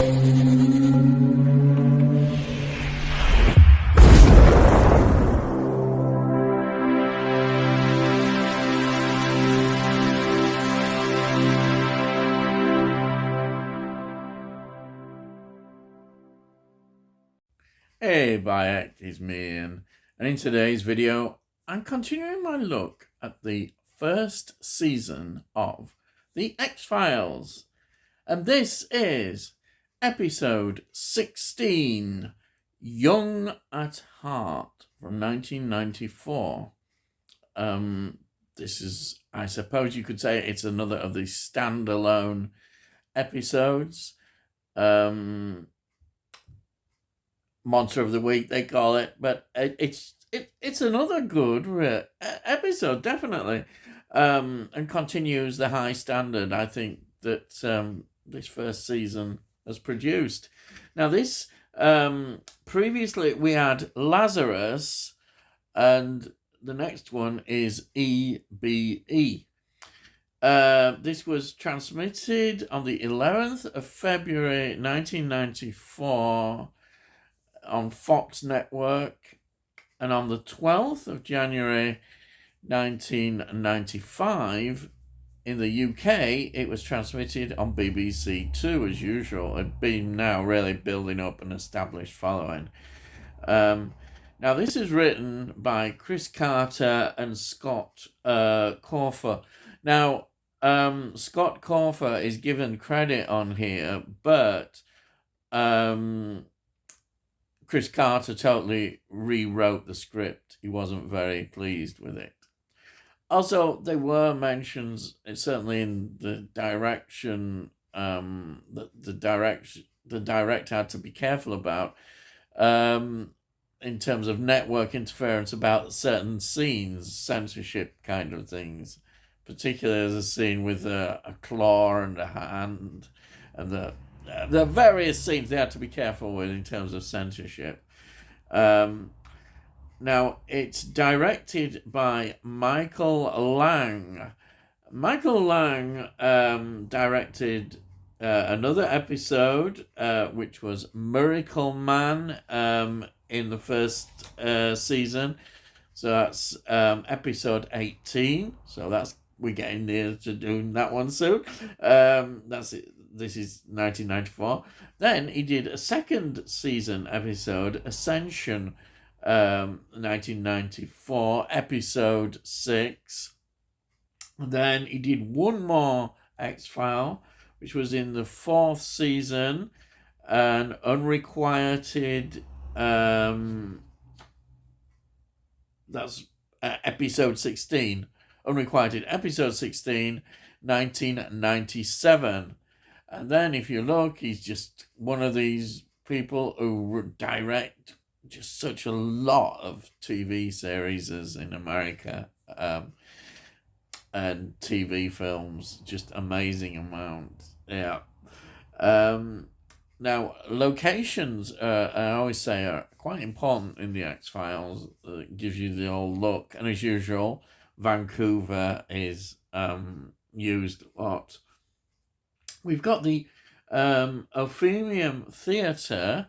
Hey, Bayek, it's me Ian, and in today's video, I'm continuing my look at the first season of The X-Files, and this is episode 16, Young at Heart, from 1994. This is, I suppose you could say, it's another of the standalone episodes. Monster of the Week, they call it, but it's another good episode, definitely, and continues the high standard I think that this first season has produced. Now, this previously we had Lazarus, and the next one is EBE. This was transmitted on the 11th of February 1994 on Fox Network, and on the 12th of January 1995 in the UK it was transmitted on BBC Two, as usual. It's been now really building up an established following. Now, this is written by Chris Carter and Scott Corfer. Now, Scott Corfer is given credit on here, but Chris Carter totally rewrote the script. He wasn't very pleased with it. Also, there were mentions, certainly in the direction, that the director had to be careful about, in terms of network interference about certain scenes, censorship kind of things. Particularly there's a scene with a claw and a hand, and the various scenes they had to be careful with in terms of censorship. Now, it's directed by Michael Lang. Michael Lang directed another episode, which was Miracle Man, in the first season. So that's episode 18. So we're getting near to doing that one soon. That's it. This is 1994. Then he did a second season episode, Ascension, 1994, episode 6. Then he did one more X-File, which was in the fourth season, and Unrequited, that's episode 16. Unrequited, episode 16, 1997. And then if you look, he's just one of these people who direct just such a lot of TV series in America, and TV films, just amazing amount. Yeah. Now, locations, I always say, are quite important in the X-Files. It gives you the old look. And as usual, Vancouver is used a lot. We've got the Orpheum Theatre,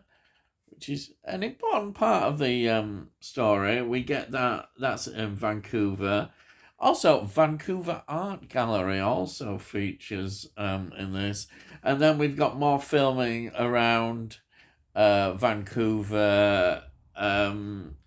which is an important part of the story. We get that's in Vancouver. Also, Vancouver Art Gallery also features in this. And then we've got more filming around Vancouver,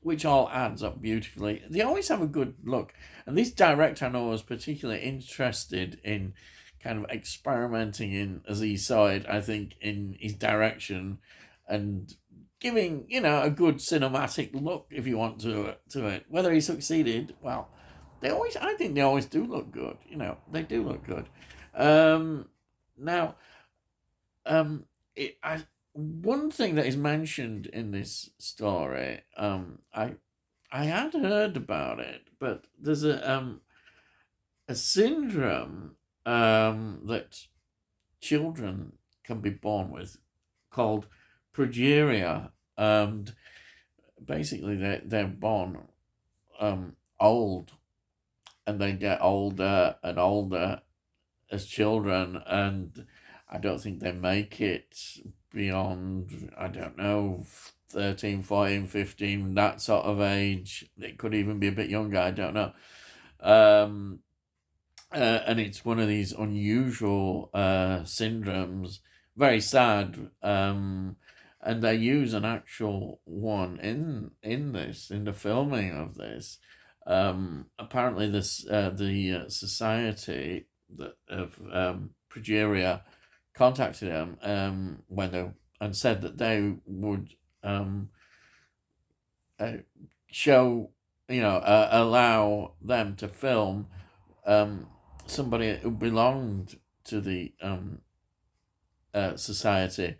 which all adds up beautifully. They always have a good look. And this director, I know, was particularly interested in kind of experimenting in, as he saw it, I think, in his direction, and giving, a good cinematic look, if you want, to it. Whether he succeeded, well, I think they always do look good. They do look good. Now, one thing that is mentioned in this story, I had heard about it, but there's a syndrome that children can be born with called progeria, and basically they're born old, and they get older and older as children, and I don't think they make it beyond, I don't know, 13, 14, 15, that sort of age. It could even be a bit younger, I don't know. And it's one of these unusual syndromes, very sad. And they use an actual one in the filming of this. Apparently, the society of progeria contacted them and said that they would show, allow them to film somebody who belonged to the society,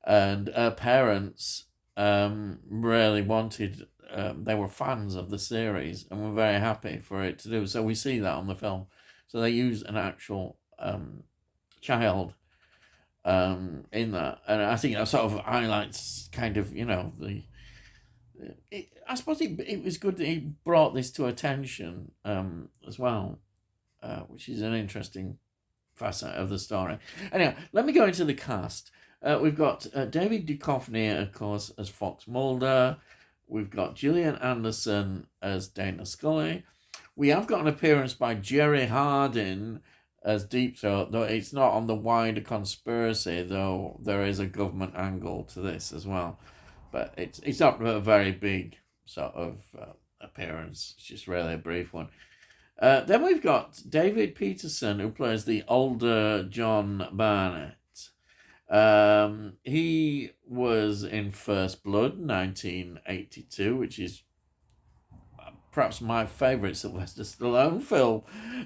and her parents really wanted. They were fans of the series and were very happy for it to do. So we see that on the film. So they use an actual child in that, and I think that sort of highlights kind of I suppose it was good that he brought this to attention as well, which is an interesting facet of the story. Anyway, let me go into the cast. We've got David Duchovny, of course, as Fox Mulder. We've got Gillian Anderson as Dana Scully. We have got an appearance by Jerry Hardin as Deep Throat, though it's not on the wider conspiracy, though there is a government angle to this as well. But it's not a very big sort of appearance. It's just really a brief one. Then we've got David Peterson, who plays the older John Barnett. He was in First Blood, 1982, which is perhaps my favourite Sylvester Stallone film.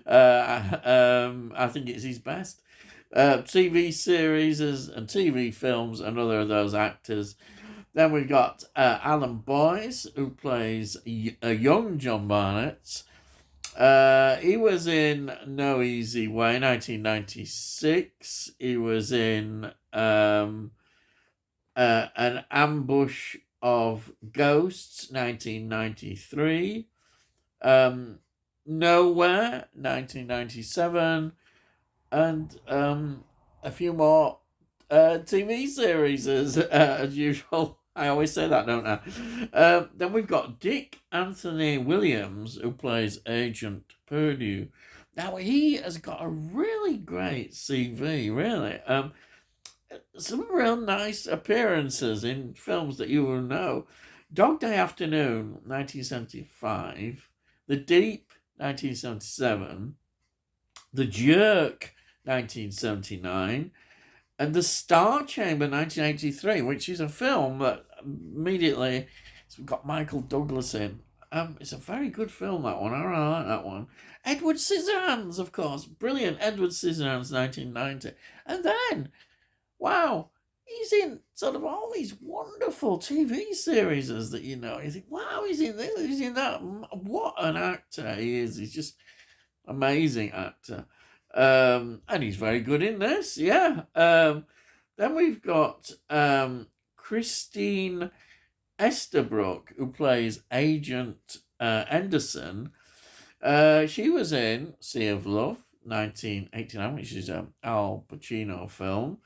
I think it's his best. TV series and TV films, another of those actors. Then we've got Alan Boyce, who plays a young John Barnett. He was in No Easy Way, 1996. He was in An Ambush of Ghosts, 1993. Nowhere, 1997. And a few more TV series as usual. I always say that, don't I? Then we've got Dick Anthony Williams, who plays Agent Purdue. Now, he has got a really great CV, really. Some real nice appearances in films that you will know. Dog Day Afternoon, 1975. The Deep, 1977. The Jerk, 1979. And The Star Chamber, 1983, which is a film that immediately it's got Michael Douglas in. It's a very good film, that one. I really like that one. Edward Scissorhands, of course. Brilliant. Edward Scissorhands, 1990. And then, wow, he's in sort of all these wonderful TV series that you think, wow, he's in this, he's in that. What an actor he is. He's just amazing actor. And he's very good in this, yeah. Then we've got Christine Estabrook, who plays Agent Henderson. She was in Sea of Love, 1989, which is an Al Pacino film.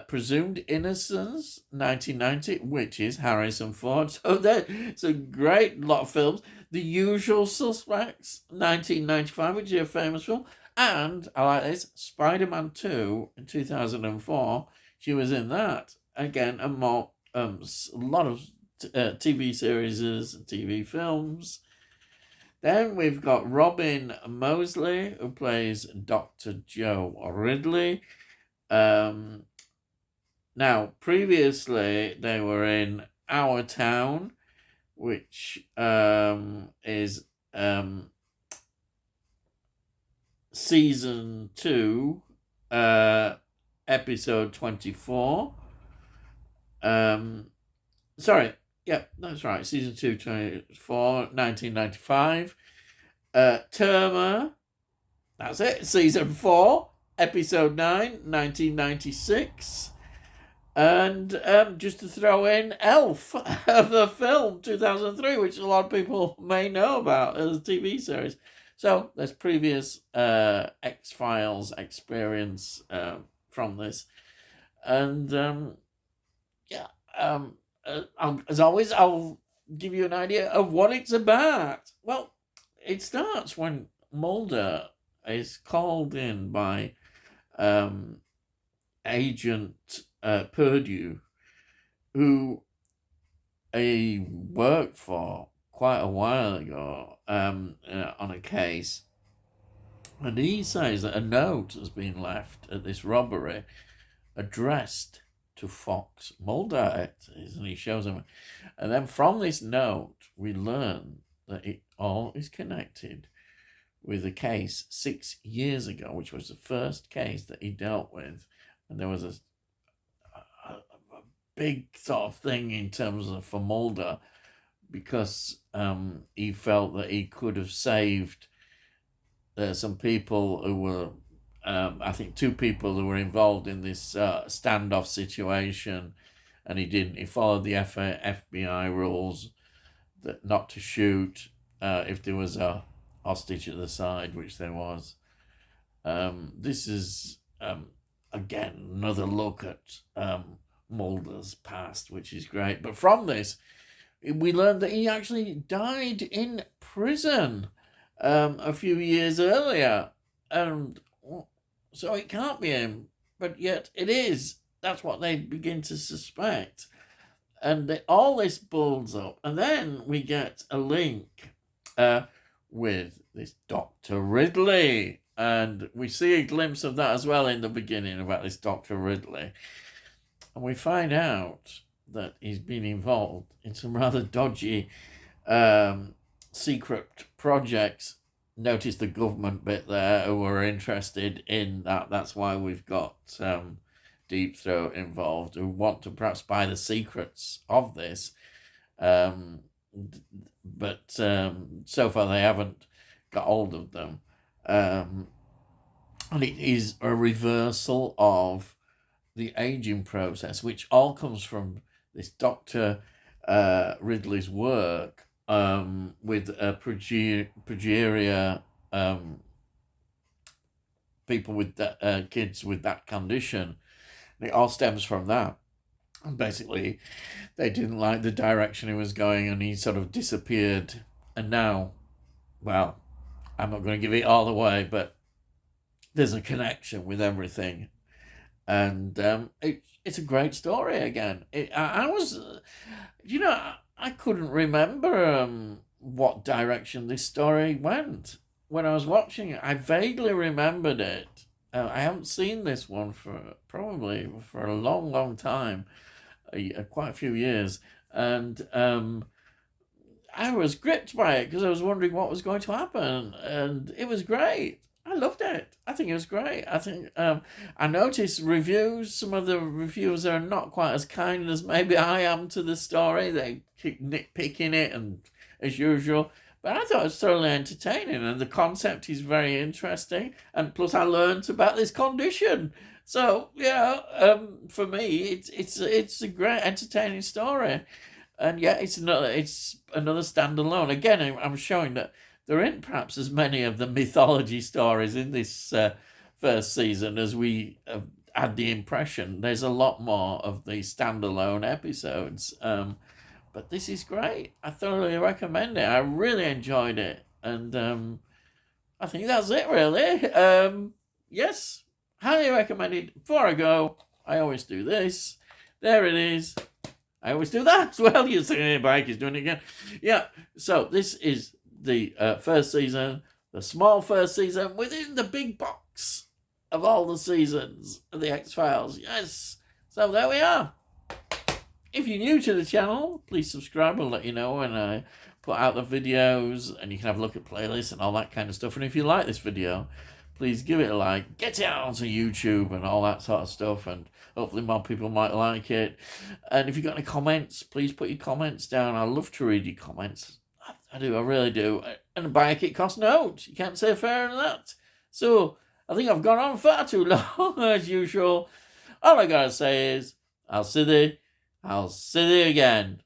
Presumed Innocence, 1990, which is Harrison Ford. So it's a great lot of films. The Usual Suspects, 1995, which is a famous film. And, I like this, Spider-Man 2 in 2004. She was in that. Again, a lot of TV series and TV films. Then we've got Robin Mosley, who plays Dr. Joe Ridley. Now, previously, they were in Our Town, which is season 2, episode 24. Sorry, yeah, that's right. Season 2, 24, 1995. Terma, that's it. Season 4, episode 9, 1996. And just to throw in Elf, the film, 2003, which a lot of people may know about as a TV series. So there's previous X-Files experience from this. And as always, I'll give you an idea of what it's about. Well, it starts when Mulder is called in by Agent Purdue, who he worked for quite a while ago on a case. And he says that a note has been left at this robbery addressed to Fox Mulder, and he shows him. And then from this note, we learn that it all is connected with a case 6 years ago, which was the first case that he dealt with. And there was a big sort of thing in terms of for Mulder, because he felt that he could have saved some people who were, I think 2 people who were involved in this standoff situation, and he didn't. He followed the FBI rules that not to shoot if there was a hostage at the side, which there was. This is, again, another look at Mulder's past, which is great. But from this, we learned that he actually died in prison a few years earlier, and so it can't be him, but yet it is. That's what they begin to suspect, and all this builds up, and then we get a link with this Dr. Ridley, and we see a glimpse of that as well in the beginning about this Dr. Ridley, and we find out that he's been involved in some rather dodgy secret projects. Notice the government bit there, who were interested in that. That's why we've got Deep Throat involved, who want to perhaps buy the secrets of this. But so far they haven't got hold of them. And it is a reversal of the aging process, which all comes from this Dr. Ridley's work with progeria, people with kids with that condition. It all stems from that. And basically, they didn't like the direction he was going, and he sort of disappeared. And now, well, I'm not going to give it all away, but there's a connection with everything. And it's a great story again. I was, I couldn't remember what direction this story went when I was watching it. I vaguely remembered it. I haven't seen this one for a long, long time, quite a few years. And I was gripped by it because I was wondering what was going to happen. And it was great. I loved it. I think it was great. I think I noticed reviews. Some of the reviews are not quite as kind as maybe I am to the story. They keep nitpicking it, and as usual. But I thought it was thoroughly entertaining, and the concept is very interesting. And plus, I learned about this condition. So for me, it's a great entertaining story, and yet it's another standalone. Again, I'm showing that there aren't perhaps as many of the mythology stories in this first season as we had the impression. There's a lot more of the standalone episodes. But this is great. I thoroughly recommend it. I really enjoyed it. And I think that's it, really. Yes, highly recommended. Before I go, I always do this. There it is. I always do that as well. You're saying, hey, Mike is doing it again. Yeah, so this is the first season, the small first season within the big box of all the seasons of the X-Files. Yes. So there we are. If you're new to the channel, please subscribe. I'll let you know when I put out the videos, and you can have a look at playlists and all that kind of stuff. And if you like this video, please give it a like. Get it out onto YouTube and all that sort of stuff, and hopefully more people might like it. And if you've got any comments, please put your comments down. I love to read your comments. I do, I really do. And buy a kit costs note. You can't say fairer than that. So I think I've gone on far too long, as usual. All I gotta say is, I'll see thee again.